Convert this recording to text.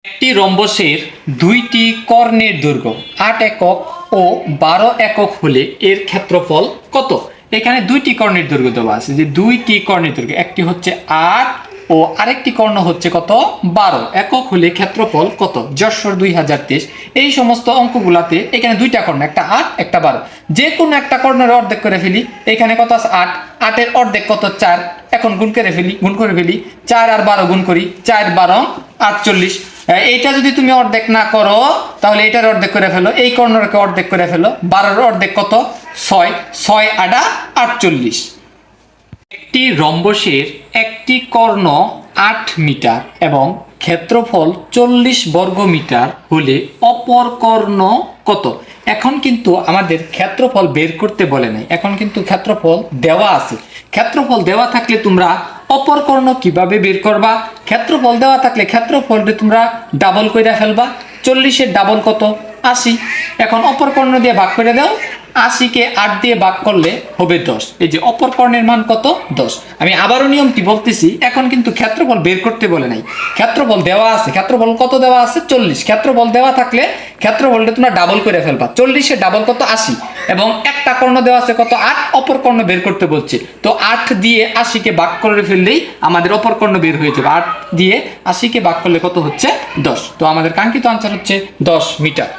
একটি রম্বসের দুইটি কর্ণের দৈর্ঘ্য ৮ একক ও ১২ একক হলে এর ক্ষেত্রফল কত? এখানে দুইটি কর্ণের দৈর্ঘ্য দেওয়া আছে, যে দুইটি কর্ণের দৈর্ঘ্য, একটি হচ্ছে ৮ ও আরেকটি কর্ণ হচ্ছে কত? ১২ একক হলে ক্ষেত্রফল কত? যশোর ২০২৩। এই সমস্ত অঙ্কগুলাতে এখানে দুইটা কর্ণ, একটা ৮ একটা ১২, যে কোনো একটা কর্ণের অর্ধেক করে ফেলি। এখানে কত আছে? ৮, ৮-এর অর্ধেক কত? ৪। এখন গুণ করে ফেলি ৪ আর ১২ গুণ করি, ৪ ১২ ৪৮। এইটা যদি তুমি অর্ধেক না করো তাহলে এটার অর্ধেক করে ফেলো, এই কর্ণকে অর্ধেক করে ফেলো। ১২-এর অর্ধেক কত? ৬, ৬ ৮ ৪৮। একটি রম্বসের একটি কর্ণ ৮ মিটার এবং ক্ষেত্রফল ৪০ বর্গমিটার হলে অপর কর্ণ কত? এখন কিন্তু আমাদের ক্ষেত্রফল বের করতে বলে নাই, এখন কিন্তু ক্ষেত্রফল দেওয়া আছে। ক্ষেত্রফল দেওয়া থাকলে তোমরা অপর কর্ণ কিভাবে বের করবা? ক্ষেত্রফল দেওয়া থাকলে ক্ষেত্রফলটা তোমরা ডাবল করে ফেলবা। ৪০-এর ডাবল কত? ৮০। এখন অপর কর্ণ দিয়ে ভাগ করে দাও, ৮০-কে ৮ দিয়ে ভাগ করলে হবে ১০। এই যে অপর কর্ণের মান কত? ১০। আমি আবারও নিয়মটি বলতেছি, এখন কিন্তু ক্ষেত্রফল বের করতে বলে নাই, ক্ষেত্রফল দেওয়া আছে। ক্ষেত্রফল কত দেওয়া আছে? ৪০। ক্ষেত্রফল দেওয়া থাকলে ক্ষেত্রফলটা তোমরা ডাবল করে ফেলবা। ৪০-এর ডাবল কত? ৮০। এবং একটা কর্ণ দেওয়া আছে কত? ৮, অপর কর্ণ বের করতে বলছে। তো ৮ দিয়ে ৮০-কে ভাগ করে ফেললেই আমাদের অপর কর্ণ বের হয়ে যাবে। ৮ দিয়ে ৮০-কে ভাগ করলে কত হচ্ছে? ১০। তো আমাদের কাঙ্ক্ষিত আনসার হচ্ছে ১০ মিটার।